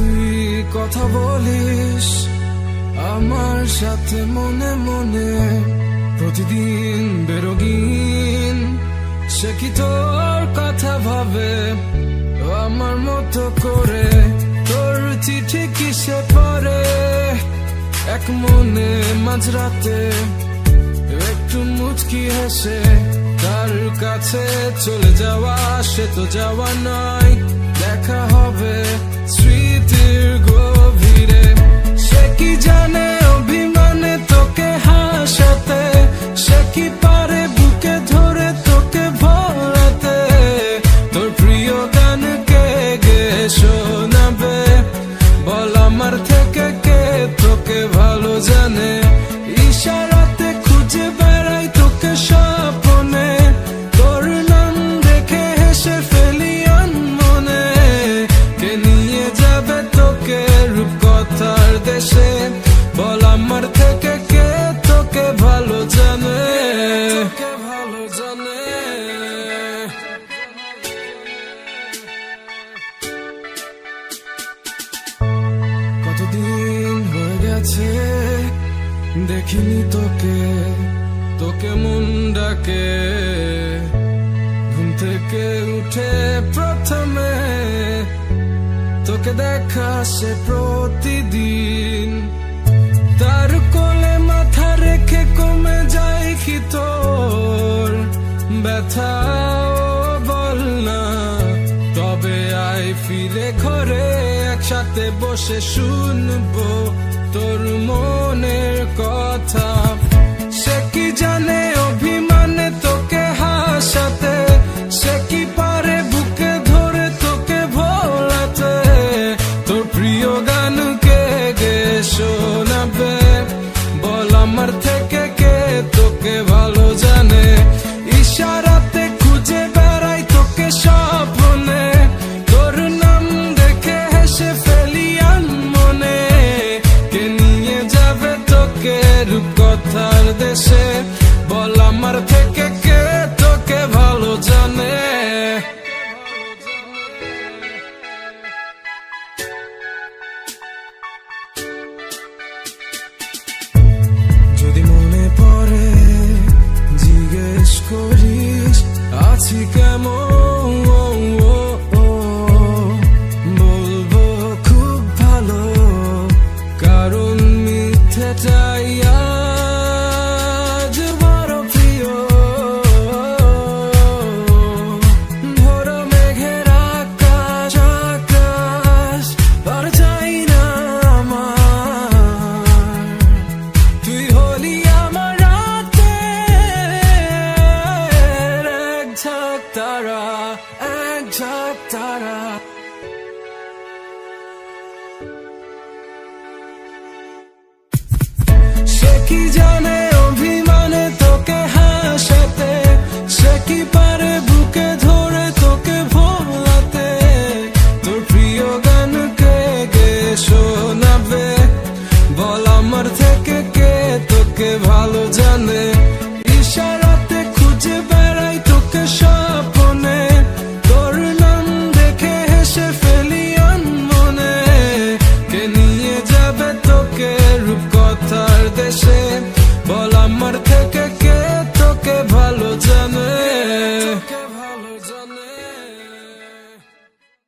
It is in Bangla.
তুই কথা বলিস আমার সাথে মনে মনে, প্রতিদিন বেরোগিন সে কি তোর কথা ভাবে আমার মতো করে। তোর চিঠি কিসে পড়ে এক মনে মাঝরাতে, একটু মুচকি হেসে তার কাছে চলে যাওয়া, সে তো যাওয়া নয়, দেখা হবে স্মৃতির গভীরে। সে কি জানে অভিমানে তোকে হাসাতে, সে কি পারে বুকে ধরে তোকে ভোলাতে, তোর প্রিয় গান কে গে শোনাবে বল আমার থেকে কে তোকে ভালো জানে। ইশারাতে খুঁজে বেড়াই তোকে স্বপ্নে, তোর নাম দেখে হেসে ফেলি আনমনে। কে নিয়ে যাবে তোকে রূপকথার দেশে বল আমার থেকে কে তোকে ভালো জানে, ভালো জানে। কতদিন হয়ে গেছে দেখিনি তোকে, তোকে মন ডাকে ঘুম থেকে উঠে প্রথমে, তোকে দেখা সে প্রতিদিন। তার কোলে মাথা রেখে কমে যায় কি তোর ব্যথা বল না, তবে আয় ফিরে ঘরে একসাথে বসে শুনবো তোর মনের কথা। সে কি জানে অভিমানে তোকে হাসাতে, সে কি পারে বুকে ধরে তোকে ভোলাতে, তোর প্রিয় গান কে গে শোনাবে বল আমার থেকে কে তোকে ভালো জানে। ইশারাতে খুঁজে বেড়াই তোকে স্বপ্নে, তোর নাম দেখে হেসে ফেলি আনমনে। কে নিয়ে যাবে তোকে রূপকথার দেশে বল আমার থেকে কে তোকে ভালো জানে। যদি মনে পড়ে জিজ্ঞেস করিস আছি কেমন, বলবো খুব ভালো, কারণ মিথ্যেটাই আজ বড় প্রিয়। ভোর মেঘের আকাশ আকাশ আর চাই না আমার, তুই হলি আমার রাতের এক ঝাঁক তারা, এক ঝাঁক তারা। সে কি জানে অভিমানে তোকে হাসাতে, সে কি পারে বুকে ধরে তোকে ভোলাতে, তোর প্রিয় গান কে গে শোনাবে বল আমার থেকে কে তোকে ভালো জানে। ইশারাতে খুঁজে বেড়াই তোকে স্বপ্নে, তোর নাম দেখে হেসে ফেলি আনমনে। কে নিয়ে যাবে তোকে রূপকথার দেশে বল আমার থেকে কে তোকে ভালো জানে।